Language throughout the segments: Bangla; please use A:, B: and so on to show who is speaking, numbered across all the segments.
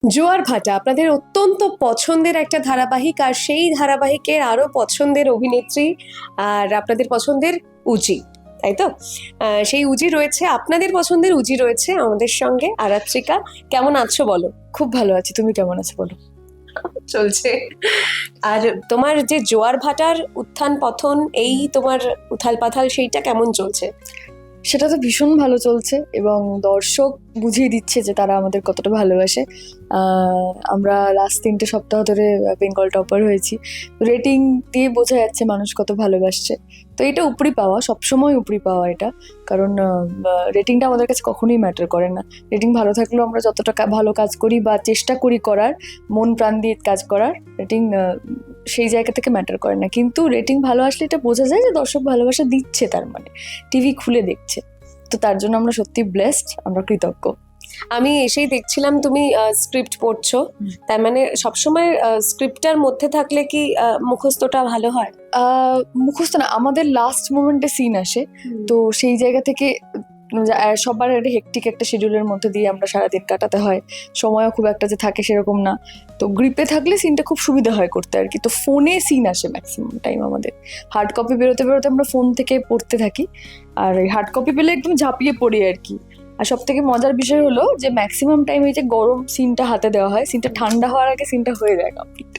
A: জোয়ার ভাটা আপনাদের অত্যন্ত পছন্দের একটা ধারাবাহিক, আর সেই ধারাবাহিকের আরো পছন্দের অভিনেত্রী আর আপনাদের পছন্দের উজি, তাই তো? সেই উজি রয়েছে, আপনাদের পছন্দের উজি রয়েছে আমাদের সঙ্গে। আরাত্রিকা, কেমন আছো বলো?
B: খুব ভালো আছি, তুমি কেমন আছো বলো?
A: চলছে। আর তোমার যে জোয়ার ভাটার উত্থান পতন, এই তোমার উথাল পাথাল, সেইটা কেমন চলছে?
B: সেটা তো ভীষণ ভালো চলছে এবং দর্শক বুঝিয়ে দিচ্ছে যে তারা আমাদের কতটা ভালোবাসে। আমরা লাস্ট 3টে সপ্তাহ ধরে বেঙ্গল টপার হয়েছি। রেটিং দিয়ে বোঝা যাচ্ছে মানুষ কত ভালোবাসছে। তো এটা উপরি পাওয়া, সবসময় উপরি পাওয়া এটা। কারণ রেটিংটা আমাদের কাছে কখনোই ম্যাটার করে না। রেটিং ভালো থাকলেও আমরা যতটা ভালো কাজ করি বা চেষ্টা করি করার, মন প্রাণ দিয়ে কাজ করার, রেটিং সেই জায়গা থেকে ম্যাটার করে না। কিন্তু রেটিং ভালো আসলে এটা বোঝা যায় যে দর্শক ভালোবাসা দিচ্ছে, তার মানে টিভি খুলে দেখছে। তো তার জন্য আমরা সত্যি ব্লেসড, আমরা কৃতজ্ঞ।
A: আমি এসেই দেখছিলাম তুমি স্ক্রিপ্ট পড়ছো, তার মানে সবসময় স্ক্রিপ্টটার মধ্যে থাকলে কি মুখস্থটা ভালো হয়?
B: মুখস্থ না, আমাদের লাস্ট মোমেন্টে সিন আসে, তো সেই জায়গা থেকে সবার একটা হেক্টিক একটা শিডিউলের মধ্যে দিয়ে আমরা সারাদিন কাটাতে হয়, সময়ও খুব একটা যে থাকে সেরকম না। তো গ্রিপে থাকলে সিনটা খুব সুবিধা হয় করতে আর কি। তো ফোনে সিন আসে ম্যাক্সিমাম টাইম আমাদের। হার্ড কপি বেরোতে বেরোতে আমরা ফোন থেকে পড়তে থাকি, আর হার্ড কপি পেলে একদম ঝাঁপিয়ে পড়ি আর কি। আর সব থেকে মজার বিষয় হলো যে ম্যাক্সিমাম টাইম এই যে গরম সিনটা হাতে দেওয়া হয়, সিনটা ঠান্ডা হওয়ার আগে সিনটা হয়ে যায় কমপ্লিট।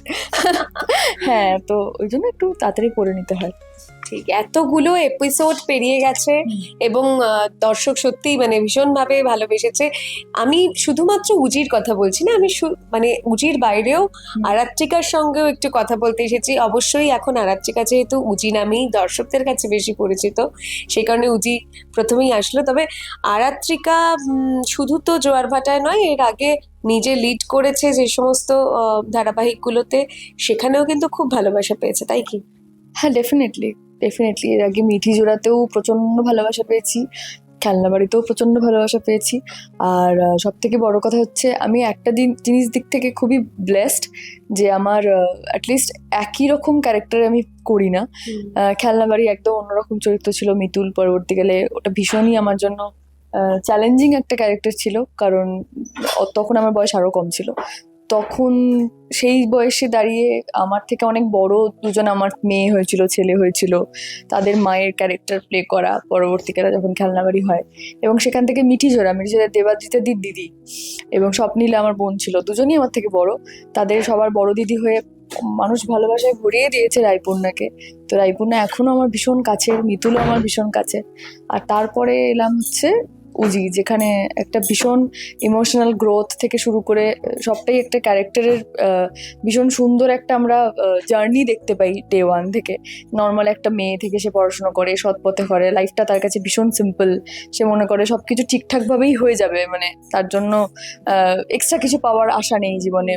B: হ্যাঁ, তো ওই জন্য একটু তাড়াতাড়ি পড়ে নিতে হয়।
A: ঠিক, এতগুলো এপিসোড পেরিয়ে গেছে এবং দর্শক সত্যিই মানে ভীষণভাবে ভালোবেসেছে। আমি শুধুমাত্র উজির কথা বলছি না, আমি মানে উজির বাইরেও আরাত্রিকার সঙ্গেও একটু কথা বলতে এসেছি। অবশ্যই এখন আরাত্রিকা যেহেতু উজি নামেই দর্শকদের কাছে বেশি পরিচিত, সেই কারণে উজি প্রথমেই আসলো। তবে আরাত্রিকা শুধু তো জোয়ার ভাটায় নয়, এর আগে নিজে লিড করেছে যে সমস্ত ধারাবাহিকগুলোতে, সেখানেও কিন্তু খুব ভালোবাসা পেয়েছে, তাই কি?
B: হ্যাঁ, ডেফিনেটলি ডেফিনেটলি। এর আগে মিঠি জোড়াতেও প্রচন্ড ভালোবাসা পেয়েছি, খেলনা বাড়িতেও প্রচন্ড ভালোবাসা পেয়েছি। আর সব থেকে বড় কথা হচ্ছে আমি একটা জিনিস দিক থেকে খুবই ব্লেসড যে আমার অ্যাটলিস্ট একই রকম ক্যারেক্টার আমি করি না। খেলনা বাড়ি একদম অন্যরকম চরিত্র ছিল মিতুল, পরবর্তীকালে ওটা ভীষণই আমার জন্য চ্যালেঞ্জিং একটা ক্যারেক্টার ছিল, কারণ তখন আমার বয়স আরো কম ছিল। তখন সেই বয়সে দাঁড়িয়ে আমার থেকে অনেক বড় দুজন আমার মেয়ে হয়েছিল, ছেলে হয়েছিল, তাদের মায়ের ক্যারেক্টার প্লে করা পরবর্তীকালে যখন খেলনাবাড়ি হয়। এবং সেখান থেকে মিঠি জোড়া দেবাদ্রিতা দিদি এবং স্বপ্নীলা আমার বোন ছিল, দুজনই আমার থেকে বড়। তাদের সবার বড় দিদি হয়ে মানুষ ভালোবাসায় ভরিয়ে দিয়েছে রায়পূর্ণাকে। তো রায়পূর্ণা এখনো আমার ভীষণ কাছের, মিতুলও আমার ভীষণ কাছে। আর তারপরে এলাম হচ্ছে উজি, যেখানে একটা ভীষণ ইমোশনাল গ্রোথ থেকে শুরু করে সবটাই একটা ক্যারেক্টারের ভীষণ সুন্দর একটা আমরা জার্নি দেখতে পাই ডে ওয়ান থেকে। নর্মাল একটা মেয়ে থেকে সে পড়াশোনা করে, সৎ পথে করে, লাইফটা তার কাছে ভীষণ সিম্পল। সে মনে করে সবকিছু ঠিকঠাকভাবেই হয়ে যাবে, মানে তার জন্য এক্সট্রা কিছু পাওয়ার আশা নেই জীবনে।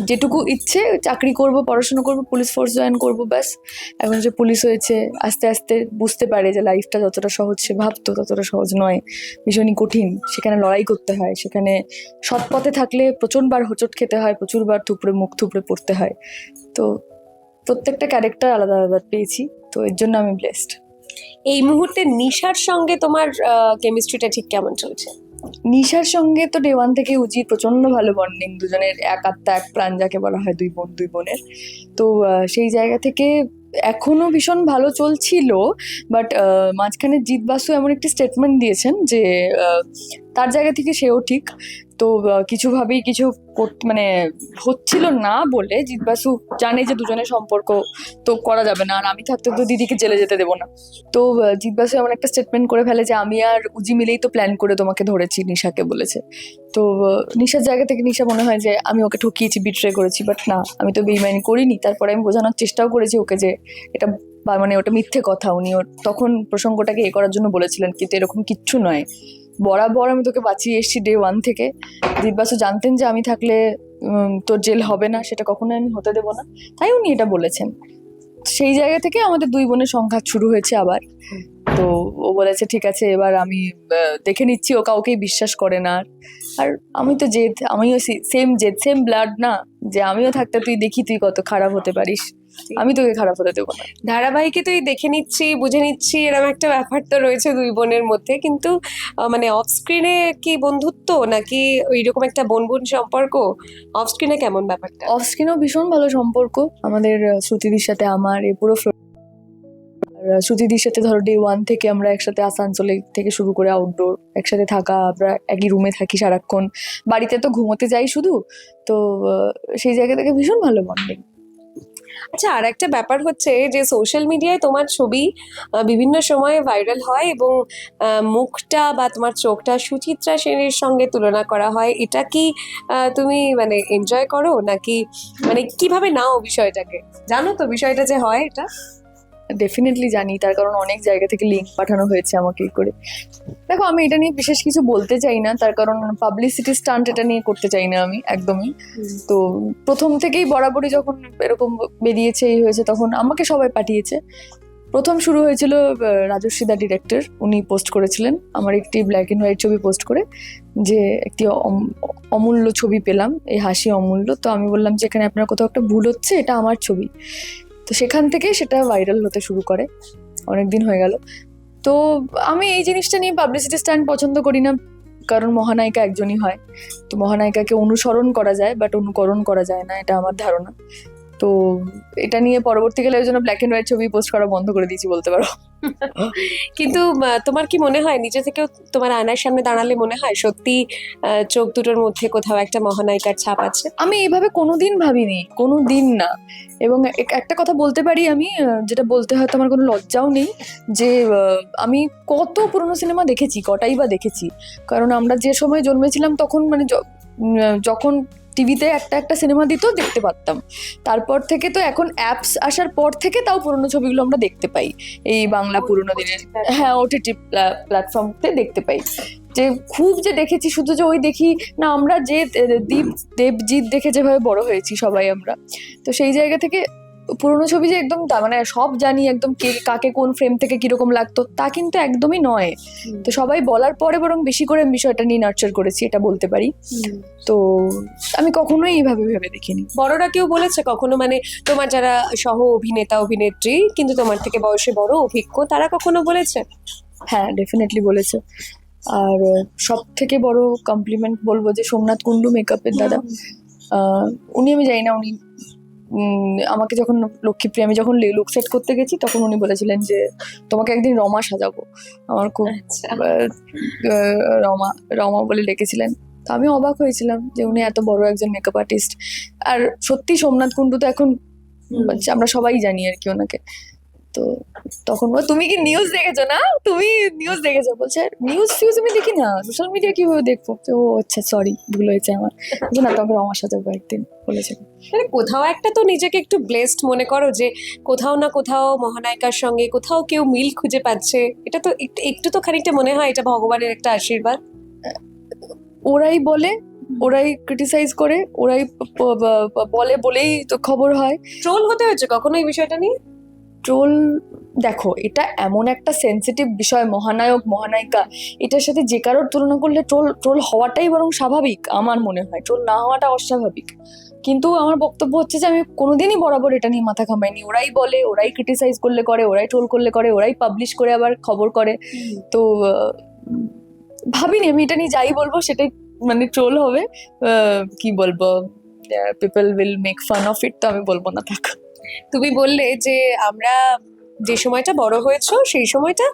B: যেটুকু ইচ্ছে, চাকরি করব, পড়াশোনা করব, পুলিশ ফোর্স জয়েন করব, ব্যাস। এখন যে পুলিশ হয়েছে, আস্তে আস্তে বুঝতে পারে যে লাইফটা যতটা সহজ সে ভাবতো ততটা সহজ নয়, ভীষণই কঠিন। সেখানে লড়াই করতে হয়, সেখানে সৎ পথে থাকলে প্রচুরবার হোঁচট খেতে হয়, প্রচুরবার মুখ থুবড়ে পড়তে হয়। তো প্রত্যেকটা ক্যারেক্টার আলাদা আলাদা পেয়েছি, তো এর জন্য আমি ব্লেসড।
A: এই মুহূর্তে নিশার সঙ্গে তোমার কেমিস্ট্রিটা ঠিক কেমন চলছে?
B: নিশার সঙ্গে তো ডে ওয়ান থেকে উচিত প্রচন্ড ভালো বন্ডিং, দুজনের এক আত্মা এক প্রাণ যাকে বলা হয়, দুই বোনের। তো সেই জায়গা থেকে এখনো ভীষণ ভালো চলছিল। বাট মাঝখানে জিৎ বাসু এমন একটি স্টেটমেন্ট দিয়েছেন যে তার জায়গা থেকে সেও ঠিক। তো কিছুভাবেই কিছু মানে হচ্ছিল না বলে জিৎ বাসু জানে যে দুজনের সম্পর্ক তো করা যাবে না, আর আমি থাকতে তো দিদিকে জেলে যেতে দেবো না। তো জিৎ বাসু এমন একটা স্টেটমেন্ট করে ফেলে যে আমি আর উজি মিলেই তো প্ল্যান করে তোমাকে ধরেছি, নিশাকে বলেছে। তো নিশার জায়গা থেকে নিশা মনে হয় যে আমি ওকে ঠকিয়েছি, বিট্রে করেছি, বাট না, আমি তো বেইমানি করিনি। তারপরে আমি বোঝানোর চেষ্টাও করেছি ওকে যে এটা মানে ওটা মিথ্যে কথা। উনি তখন প্রসঙ্গটাকে করার জন্য বলেছিলেন, কিন্তু এরকম কিচ্ছু নয়, বরাবর আমি তোকে বাঁচিয়ে এসেছি ডে ওয়ান থেকে। জিৎ বাসু জানতেন যে আমি থাকলে তোর জেল হবে না, সেটা কখনোই আমি হতে দেবো না, তাই উনি এটা বলেছেন। সেই জায়গা থেকে আমাদের দুই বোনের সংঘাত শুরু হয়েছে আবার। তো ও বলেছে ঠিক আছে, এবার আমি দেখে নিচ্ছি, ও কাউকেই বিশ্বাস করে না। আর আমি তো আমিও সেম জেদ, সেম ব্লাড না, যে আমিও থাকতে তুই দেখি তুই কত খারাপ হতে পারিস। আমি তোকে খারাপ হতে দেবো না।
A: ধারাবাহিকে তুই দেখে নিচ্ছি, বুঝে নিচ্ছি, এরকম একটা ব্যাপার তো রয়েছে দুই বোনের মধ্যে, কিন্তু মানে অফ স্ক্রিনে কি বন্ধুত্ব নাকি ওইরকম একটা বোন বোন সম্পর্ক? অফ স্ক্রিনে কেমন ব্যাপারটা?
B: অফ স্ক্রিনেও ভীষণ ভালো সম্পর্ক আমাদের, শ্রুতিদির সাথে আমার এই পুরো শ্রুতিদির সাথে ধরো ডে ওয়ান থেকে আমরা একসাথে আসানসোলে থেকে শুরু করে আউটডোর একসাথে থাকা, আমরা একই রুমে থাকি সারাক্ষণ, বাড়িতে তো ঘুমোতে যাই শুধু, তো সেই জায়গা থেকে ভীষণ ভালো বন্ডিং।
A: আচ্ছা, আর একটা ব্যাপার হচ্ছে যে সোশ্যাল মিডিয়ায় তোমার ছবি বিভিন্ন সময়ে ভাইরাল হয় এবং মুখটা বা তোমার চোখটা সুচিত্রা সেনের সঙ্গে তুলনা করা হয়। এটা কি তুমি মানে এনজয় করো নাকি মানে কিভাবে নাও বিষয়টাকে? জানো তো বিষয়টা যে হয় এটা?
B: ডেফিনেটলি জানি, তার কারণ অনেক জায়গা থেকে লিঙ্ক পাঠানো হয়েছে আমাকে এই করে। দেখো, আমি এটা নিয়ে বিশেষ কিছু বলতে চাই না, তার কারণ পাবলিসিটি স্টান্ট এটা নিয়ে করতে চাই না আমি একদমই। তো প্রথম থেকেই বরাবরই যখন এরকম বেরিয়েছে এই হয়েছে তখন আমাকে সবাই পাঠিয়েছে। প্রথম শুরু হয়েছিল রাজস্বী দা ডিরেক্টর, উনি পোস্ট করেছিলেন আমার একটি ব্ল্যাক অ্যান্ড হোয়াইট ছবি পোস্ট করে, যে একটি অমূল্য ছবি পেলাম, এই হাসি অমূল্য। তো আমি বললাম যে এখানে আপনার কোথাও একটা ভুল হচ্ছে, এটা আমার ছবি। তো সেখান থেকে সেটা ভাইরাল হতে শুরু করে, অনেকদিন হয়ে গেল। তো আমি এই জিনিসটা নিয়ে পাবলিসিটি স্টান্ট পছন্দ করি না, কারণ মহানায়িকা একজনই হয়। তো মহানায়িকাকে অনুসরণ করা যায় বাট অনুকরণ করা যায় না, এটা আমার ধারণা। তো এটা নিয়ে পরবর্তীকালে ওই জন্য ব্ল্যাক অ্যান্ড হোয়াইট ছবি পোস্ট করা বন্ধ করে দিয়েছি বলতে পারো।
A: কিন্তু তোমার কি মনে হয় নিজে থেকেও তোমার আয়নার সামনে দাঁড়ালে মনে হয় সত্যি চোখ দুটোর মধ্যে কোথাও একটা মহানায়িকার ছাপ আছে?
B: আমি এইভাবে কোনোদিন ভাবিনি, কোনোদিন না। এবং একটা কথা বলতে পারি আমি, যেটা বলতে হয়তো আমার কোনো লজ্জাও নেই, যে আমি কত পুরনো সিনেমা দেখেছি, কটাই বা দেখেছি। কারণ আমরা যে সময় জন্মেছিলাম তখন মানে যখন টিভিতে একটা একটা সিনেমা দিত দেখতে পারতাম। তারপর থেকে তো এখন অ্যাপস আসার পর থেকে তাও পুরনো ছবিগুলো আমরা দেখতে পাই, এই বাংলা পুরনো দিনের। হ্যাঁ, ওটিটি প্ল্যাটফর্মতে দেখতে পাই। যে খুব যে দেখেছি শুধু যে ওই দেখি না, আমরা যে দেবজিৎ দেখে যেভাবে বড় হয়েছি সবাই আমরা, তো সেই জায়গা থেকে পুরোনো ছবি যে একদম মানে সব জানি একদম কে কাকে কোন ফ্রেম থেকে কিরকম লাগতো তা কিন্তু একদমই নয়। তো সবাই বলার পরে বরং বেশি করে আমি বিষয়টা নিয়ে নার্চার করেছি, এটা বলতে পারি। তো আমি কখনোই এইভাবে ভেবে দেখিনি।
A: বড়রা কেউ বলেছে কখনো, মানে তোমার যারা সহ অভিনেতা অভিনেত্রী কিন্তু তোমার থেকে বয়সে বড় অভিজ্ঞ, তারা কখনো বলেছে?
B: হ্যাঁ, ডেফিনেটলি বলেছে। আর সব থেকে বড় কমপ্লিমেন্ট বলবো যে সোমনাথ কুন্ডু মেকআপের দাদা, উনি, আমি জানি না, উনি আমাকে যখন লক্ষ্মীপ্রিয়া আমি যখন লুক সেট করতে গেছি তখন উনি বলেছিলেন যে তোমাকে একদিন রমা সাজাবো। আমার খুব রমা রমা বলে ডেকেছিলেন। তো আমি অবাক হয়েছিলাম যে উনি এত বড় একজন মেকআপ আর্টিস্ট। আর সত্যি সোমনাথ কুন্ডু তো এখন আমরা সবাই জানি আর কি ওনাকে। তো তখন তুমি কি নিউজ দেখেছো? না, তুমি নিউজ দেখেছো? বলছে নিউজ ফিউজ আমি দেখি না, সোশ্যাল মিডিয়া কিভাবে দেখবো। ও আচ্ছা, সরি, ভুল হয়েছে আমার। না, তোমাকে রমার সাথে একদিন বলেছে।
A: মানে কোথাও একটা তো নিজেকে একটু ব্লেসড মনে করো যে কোথাও না কোথাও মহানায়িকার সঙ্গে কোথাও কেউ মিল খুঁজে পাচ্ছে। এটা তো একটু তো খানিকটা মনে হয় এটা ভগবানের একটা আশীর্বাদ।
B: ওরাই বলে, ওরাই ক্রিটিসাইজ করে, ওরাই বলে বলেই তো খবর হয়।
A: ট্রোল হতে হয়েছে কখনো এই বিষয়টা নিয়ে?
B: ট্রোল, দেখো এটা এমন একটা সেন্সিটিভ বিষয়, মহানায়ক মহানায়িকা, এটার সাথে যে কারোর তুলনা করলে ট্রোল হওয়াটাই বরং স্বাভাবিক আমার মনে হয়, ট্রোল না হওয়াটা অস্বাভাবিক। কিন্তু আমার বক্তব্য হচ্ছে যে আমি কোনোদিনই বরাবর এটা নিয়ে মাথা ঘামাইনি। ওরাই বলে, ওরাই ক্রিটিসাইজ করলে করে, ওরাই ট্রোল করলে করে, ওরাই পাবলিশ করে আবার খবর করে। তো ভাবিনি আমি এটা নিয়ে যাই বলবো সেটাই মানে ট্রোল হবে। কি বলবো, people will make fun of it, তো আমি বলবো না থাক।
A: তুমি বললে যে আমরা যে সময়টা বড় হয়েছো সেই সময়টা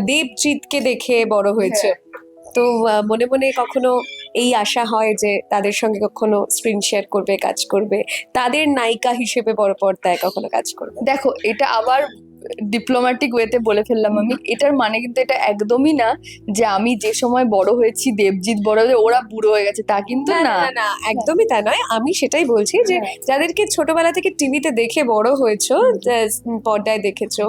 A: দেবজিৎকে দেখে বড় হয়েছে। তো মনে মনে কখনো এই আশা হয় যে তাদের সঙ্গে কখনো স্ক্রিন শেয়ার করবে, কাজ করবে, তাদের নায়িকা হিসেবে বড় পর্দায় কখনো কাজ করবে?
B: দেখো, এটা আবার ডিপ্লোম্যাটিক ওয়েতে বলে ফেললাম আমি। এটার মানে কিন্তু এটা একদমই না যে আমি যে সময় বড় হয়েছি দেবজিৎ বড় হয়ে ওরা বুড়ো হয়ে গেছে, তা কিন্তু
A: না
B: না।
A: না না, একদমই তা নয়। আমি সেটাই বলছি যে যাদেরকে ছোটবেলা থেকে টিভিতে দেখে বড় হয়েছো, পর্দায় দেখেছো,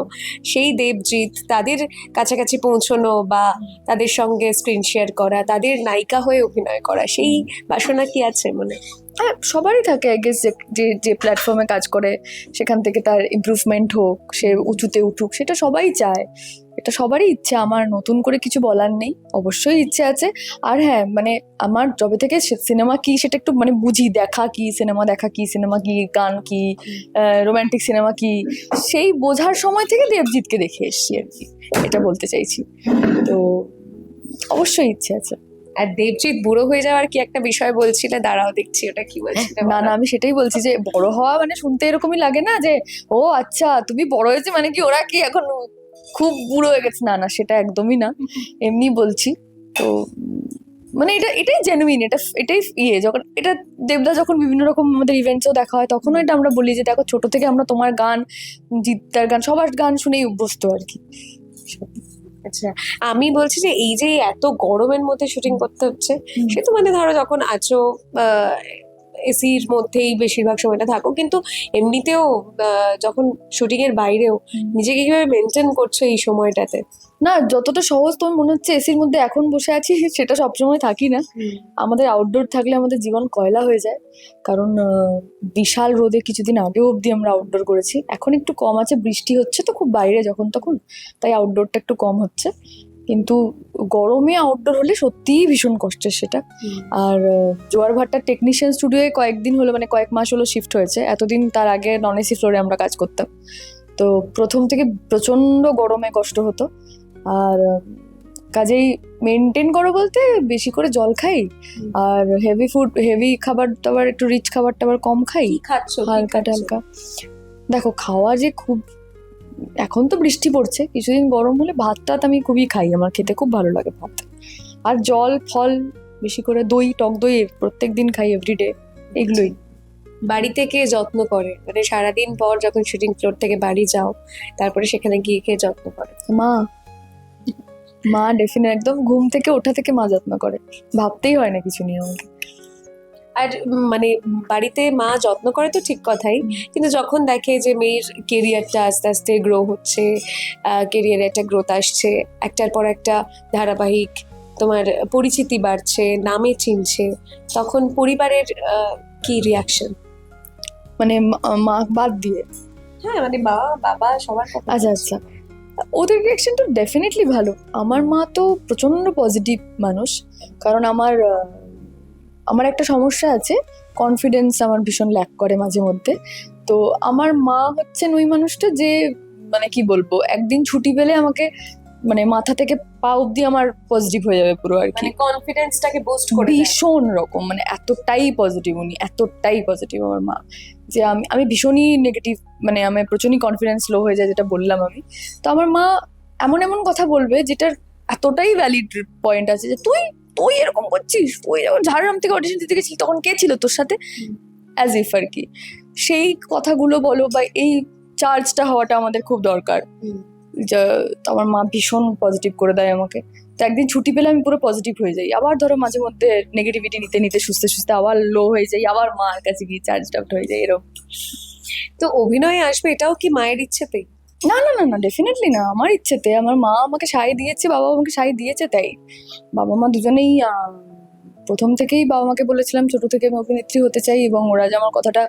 A: সেই দেবজিৎ, তাদের কাছাকাছি পৌঁছানো বা তাদের সঙ্গে স্ক্রিন শেয়ার করা, তাদের নায়িকা হয়ে অভিনয় করা, সেই বাসনা কি আছে মনে?
B: হ্যাঁ, সবারই থাকে আই গেস, যে যে প্ল্যাটফর্মে কাজ করে সেখান থেকে তার ইমপ্রুভমেন্ট হোক, সে উঁচুতে উঠুক, সেটা সবাই চায়, এটা সবারই ইচ্ছে। আমার নতুন করে কিছু বলার নেই, অবশ্যই ইচ্ছে আছে। আর হ্যাঁ, মানে আমার যবে থেকে সিনেমা কি সেটা একটু মানে বুঝি, দেখা কি সিনেমা, দেখা কি সিনেমা, কি গান কি, রোমান্টিক সিনেমা কি, সেই বোঝার সময় থেকে দেবজিৎকে দেখে এসছি আর কি, এটা বলতে চাইছি। তো অবশ্যই ইচ্ছে আছে।
A: আর দেবজিৎ বুড়ো হয়ে যাওয়ার কি একটা বিষয় বলছিলে, দাঁড়াও দেখছি ওটা কি বলছিলে।
B: না না, আমি সেটাই বলছি যে বড় হওয়া মানে শুনতে এরকমই লাগে না যে ও আচ্ছা তুমি বড় হয়েছে মানে কি ওরা কি এখন খুব বুড়ো হয়ে গেছে, না না, সেটা একদমই না, এমনি বলছি। তো মানে এটাই জেনুইন, এটাই যখন এটা দেবদা যখন বিভিন্ন রকম আমাদের ইভেন্টসও দেখা হয় তখনও এটা আমরা বলি যে দেখো ছোট থেকে আমরা তোমার গান, জিৎদার গান, সবার গান শুনেই অভ্যস্ত আর কি।
A: আচ্ছা, আমি বলছি যে এই যে এত গরমের মধ্যে শুটিং করতে হচ্ছে, সে তো মানে ধরো যখন আছো এসির মধ্যেই বেশিরভাগ সময়টা থাকো, কিন্তু এমনিতেও যখন শুটিং এর বাইরেও নিজেকে কিভাবে মেনটেন করছো এই সময়টাতে?
B: না, যতটা সহজ তোমার মনে হচ্ছে এসির মধ্যে এখন বসে আছি সেটা সবসময় থাকি না। আমাদের আউটডোর থাকলে আমাদের জীবন কয়লা হয়ে যায়, কারণ বিশাল রোদে কিছুদিন আগেও অবধি আমরা আউটডোর করেছি। এখন একটু কম আছে, বৃষ্টি হচ্ছে তো খুব বাইরে যখন তখন, তাই আউটডোরটা একটু কম হচ্ছে। কিন্তু গরমে আউটডোর হলে সত্যিই ভীষণ কষ্টের সেটা। আর জোয়ার ভাট্টার টেকনিশিয়ান স্টুডিওয়ে কয়েকদিন হলো, মানে কয়েক মাস হলো শিফট হয়েছে। এতদিন তার আগে নন এসি ফ্লোরে আমরা কাজ করতাম। তো প্রথম থেকে প্রচন্ড গরমে কষ্ট হতো। আর কাজেই মেনটেন করো বলতে বেশি করে জল খাই, আর হেভি খাবার দাবার, একটু রিচ খাবার টাবার কম খাই,
A: খাচ্ছো
B: হালকা টালকা। দেখো খাওয়া যে খুব, এখন তো বৃষ্টি পড়ছে, কিছুদিন গরম হলে ভাত টাত আমি খুবই খাই, আমার খেতে খুব ভালো লাগে ভাত। আর জল ফল, বেশি করে দই, টক দই প্রত্যেকদিন খাই, এভরিডে, এগুলোই।
A: বাড়ি থেকে যত্ন করে, মানে সারাদিন পর যখন শুটিং ফ্লোর থেকে বাড়ি যাও তারপরে সেখানে গিয়ে কে যত্ন করে?
B: মা, মা ডেফিনেট, একদম ঘুম থেকে ওঠা থেকে মা যত্ন করে, ভাবতেই হয় না কিছু নিয়ে আমাকে।
A: আর মানে বাড়িতে মা যত্ন করে তো ঠিক কথাই, কিন্তু যখন দেখে যে মেয়ের কেরিয়ারটা আস্তে আস্তে গ্রো হচ্ছে, কেরিয়ারে একটা গ্রোথ আসছে, একটার পর একটা ধারাবাহিক, তোমার পরিচিতি বাড়ছে, নামে চিনছে, তখন পরিবারের কি রিয়াকশন?
B: মানে মা বাদ দিয়ে,
A: হ্যাঁ মানে বাবা সবার কথা।
B: আচ্ছা আচ্ছা, ওদের রিয়াকশন তো ডেফিনেটলি ভালো। আমার মা তো প্রচন্ড পজিটিভ মানুষ, কারণ আমার একটা সমস্যা আছে, কনফিডেন্স আমার ভীষণ ল্যাক করে মাঝে মধ্যে। তো আমার মা হচ্ছেন ওই মানুষটা যে, মানে কি বলবো, একদিন ছুটি পেলে আমাকে মানে মাথা থেকে পা অব্দি আমার পজিটিভ হয়ে যাবে পুরো আর কি,
A: মানে কনফিডেন্সটাকে বুস্ট করে দেয়।
B: ভীষণ রকম, মানে এতটাই পজিটিভ উনি, এতটাই পজিটিভ আমার মা, যে আমি ভীষণই নেগেটিভ, মানে আমার প্রচন্ডই কনফিডেন্স লো হয়ে যায়, যেটা বললাম আমি। তো আমার মা এমন এমন কথা বলবে যেটার এতটাই ভ্যালিড পয়েন্ট আছে, যে তুই তুই এরকম করছিস, তুই যখন ঝাড়গ্রাম থেকে অডিশন দিতে গেছিলি তখন কে ছিল তোর সাথে, অ্যাজ ইফ আর কি। সেই কথাগুলো বলো বা এই চার্জটা হওয়াটা আমাদের খুব দরকার, যা আমার মা ভীষণ পজিটিভ করে দেয় আমাকে। তো একদিন ছুটি পেলে আমি পুরো পজিটিভ হয়ে যাই, আবার ধরো মাঝে মধ্যে নেগেটিভিটি নিতে নিতে সুস্থে সুস্থে আবার লো হয়ে যাই, আবার মার কাছে গিয়ে চার্জ আউট হয়ে যায়, এরকম।
A: তো অভিনয়ে আসবে এটাও কি মায়ের ইচ্ছেতেই?
B: না না না না, ডেফিনেটলি না, আমার ইচ্ছেতে। আমার মা আমাকে সায় দিয়েছে, বাবা আমাকে সায় দিয়েছে, তাই বাবা মা দুজনেই প্রথম থেকেই বাবা মাকে বলেছিলাম ছোট থেকে আমি অভিনেত্রী হতে চাই, এবং ওরা যে আমার কথাটা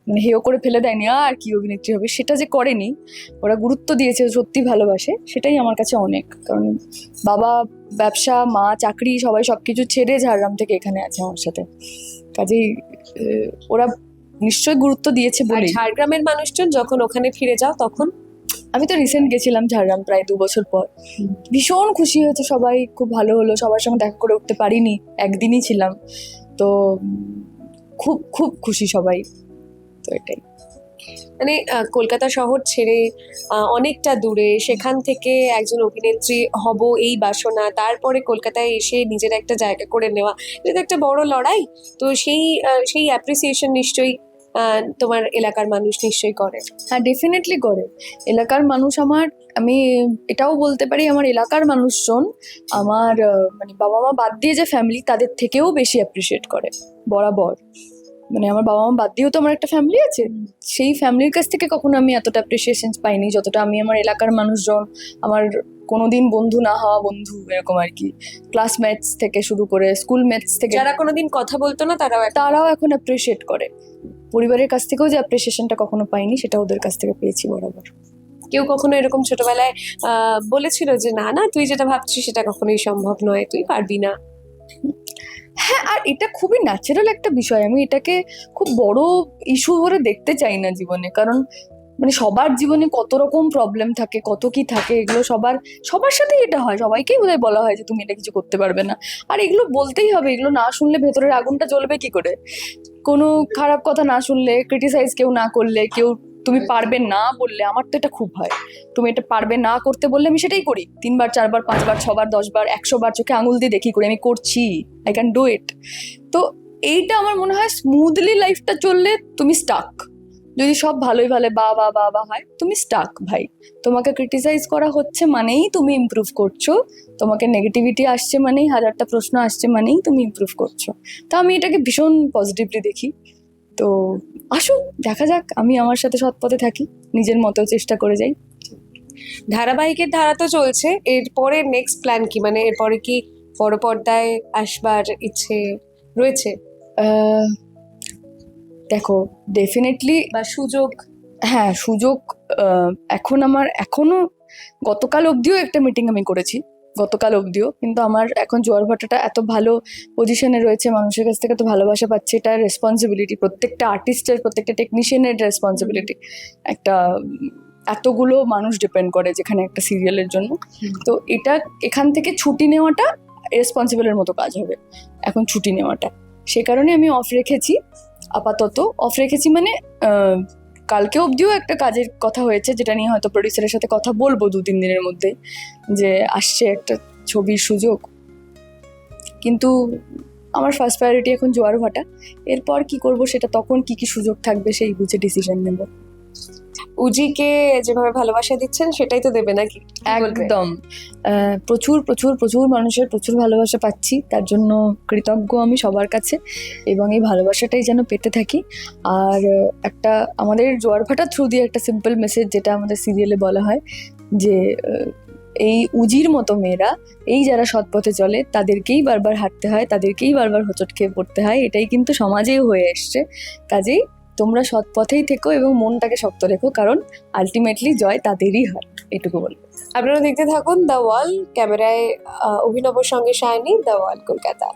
B: মানে হেয় করে ফেলে দেয়নি, আর কি অভিনেত্রী হবে সেটা যে করেনি, ওরা গুরুত্ব দিয়েছে, সত্যি ভালোবাসে, সেটাই আমার কাছে অনেক। কারণ বাবা ব্যবসা, মা চাকরি, সবাই সবকিছু ছেড়ে ঝাড়গ্রাম থেকে এখানে আছে আমার সাথে, কাজেই ওরা নিশ্চয়ই গুরুত্ব দিয়েছে
A: আর
B: বলেই।
A: ঝাড়গ্রামের মানুষজন যখন ওখানে ফিরে যাও তখন?
B: আমি তো রিসেন্ট গেছিলাম ঝাড়গ্রাম প্রায় 2 বছর পর, ভীষণ খুশি হয়েছে সবাই, খুব ভালো হলো, সবার সঙ্গে দেখা করে উঠতে পারিনি, একদিনই ছিলাম, তো খুব খুব খুশি সবাই, তো এটাই।
A: মানে কলকাতা শহর ছেড়ে অনেকটা দূরে, সেখান থেকে একজন অভিনেত্রী হব এই বাসনা, তারপরে কলকাতায় এসে নিজের একটা জায়গা করে নেওয়া, এটা তো একটা বড় লড়াই। তো সেই অ্যাপ্রিসিয়েশন নিশ্চয়ই তোমার এলাকার মানুষ নিশ্চয়ই করে।
B: হ্যাঁ, ডেফিনেটলি করে এলাকার মানুষ। আমি এটাও বলতে পারি, আমার এলাকার মানুষজন আমার মানে বাবা মা বাদ দিয়ে যে ফ্যামিলি, তাদের থেকেও বেশি অ্যাপ্রিসিয়েট করে বরাবর। মানে আমার বাবা মা বাদ দিয়েও তো আমার একটা ফ্যামিলি আছে, সেই ফ্যামিলির কাছ থেকে কখনো আমি এতটা অ্যাপ্রিসিয়েশন পাইনি যতটা আমি আমার এলাকার মানুষজন, আমার কোনোদিন বন্ধু না হওয়া বন্ধু, এরকম আর কি। ক্লাসমেটস থেকে শুরু করে স্কুল মেটস থেকে
A: যারা কোনোদিন কথা বলতো না
B: তারাও এখন অ্যাপ্রিসিয়েট করে। পরিবারের কাছ থেকেও যে অ্যাপ্রিসিয়েশনটা কখনো পাইনি, সেটা ওদের কাছ থেকে পেয়েছি বরাবর।
A: কেউ কখনো এরকম ছোটবেলায় বলেছিল যে না না তুই যেটা ভাবছিস সেটা কখনোই সম্ভব নয়, তুই পারবি না?
B: হ্যাঁ, আর এটা খুবই ন্যাচারাল একটা বিষয়। আমি এটাকে খুব বড় ইস্যু করে দেখতে চাই না জীবনে, কারণ মানে সবার জীবনে কত রকম প্রবলেম থাকে, কত কি থাকে, এগুলো সবার সবার সাথে এটা হয়, সবাইকেই বোধহয় বলা হয় যে তুমি এটা কিছু করতে পারবে না। আর এগুলো বলতেই হবে, এগুলো না শুনলে ভেতরের আগুনটা জ্বলবে কি করে? কোনো খারাপ কথা না শুনলে, ক্রিটিসাইজ কেউ না করলে, কেউ তুমি পারবে না বললে, আমার তো এটা খুব হয়। তুমি এটা পারবে না করতে বললে আমি সেটাই করি, 3বার 4বার 5বার 6বার 10বার 100বার চোখে আঙুল দিয়ে দেখি করে আমি করছি, আই ক্যান ডু ইট। তো এইটা আমার মনে হয় স্মুথলি লাইফটা চললে তুমি স্টাক। যদি সব ভালোই ভালো বা বা বা বা হয়, তুমি স্টাক ভাই। তোমাকে ক্রিটিসাইজ করা হচ্ছে মানেই তুমি ইমপ্রুভ করছো, তোমাকে নেগেটিভিটি আসছে মানেই, হাজারটা প্রশ্ন আসছে মানেই তুমি ইমপ্রুভ করছো। তো আমি এটাকে ভীষণ পজিটিভলি দেখি। তো আসুক, দেখা যাক, আমি আমার সাথে সৎ পথে থাকি, নিজের মতো চেষ্টা করে যাই।
A: ধারাবাহিকের ধারা তো চলছে, এরপরে নেক্সট প্ল্যান কি? মানে এরপরে কি বড় পর্দায় আসবার ইচ্ছে রয়েছে
B: আহ, দেখো, ডেফিনেটলি
A: বা সুযোগ?
B: হ্যাঁ, সুযোগ এখন আমার এখনো, গতকাল অবধিও একটা মিটিং আমি করেছি, গতকাল অবধিও, কিন্তু আমার এখন জোয়ার ভাটাটা এত ভালো পজিশনে রয়েছে, মানুষের কাছ থেকে তো ভালোবাসা পাচ্ছে, এটা রেসপন্সিবিলিটি, প্রত্যেকটা আর্টিস্টের, প্রত্যেকটা টেকনিশিয়ানের রেসপন্সিবিলিটি। একটা এতগুলো মানুষ ডিপেন্ড করে যেখানে একটা সিরিয়ালের জন্য। তো এটা এখান থেকে ছুটি নেওয়াটা রেসপন্সিবলের মতো কাজ হবে, এখন ছুটি নেওয়াটা। সে কারণে আমি অফ রেখেছি, আপাতত অফ রেখেছি। মানে কালকে অবধিও একটা কাজের কথা হয়েছে, যেটা নিয়ে হয়তো প্রডিউসারের সাথে কথা বলবো 2-3 দিনের মধ্যে, যে আসছে একটা ছবির সুযোগ। কিন্তু আমার ফার্স্ট প্রায়োরিটি এখন জোয়ার ভাটা। এরপর কি করব সেটা তখন কি কি সুযোগ থাকবে সেই বুঝে ডিসিশন নেব।
A: উজিকে যেভাবে ভালোবাসা দিচ্ছেন সেটাই তো দেবে নাকি? কি বলবে?
B: একদম। প্রচুর প্রচুর প্রচুর মানুষের প্রচুর ভালোবাসা পাচ্ছি, তার জন্য কৃতজ্ঞ আমি সবার কাছে, এবং এই ভালোবাসাটাই যেন পেতে থাকি। আর একটা আমাদের জোয়ার ভাটা থ্রু দিয়ে একটা সিম্পল মেসেজ, যেটা আমাদের সিরিয়ালে বলা হয়, যে এই উজির মতো মেয়েরা, এই যারা সৎ পথে চলে, তাদেরকেই বারবার হাঁটতে হয়, তাদেরকেই বারবার হোঁচট খেয়ে পড়তে হয়। এটাই কিন্তু সমাজেও হয়ে এসছে। কাজেই তোমরা সৎ পথেই থেকো এবং মনটাকে শক্ত রেখো, কারণ আলটিমেটলি জয় তাদেরই হয়, এটুকু বলবো।
A: আপনারা দেখতে থাকুন দ্য ওয়াল। ক্যামেরায় অভিনবর সঙ্গে শাইনি, দ্য ওয়াল, কলকাতা।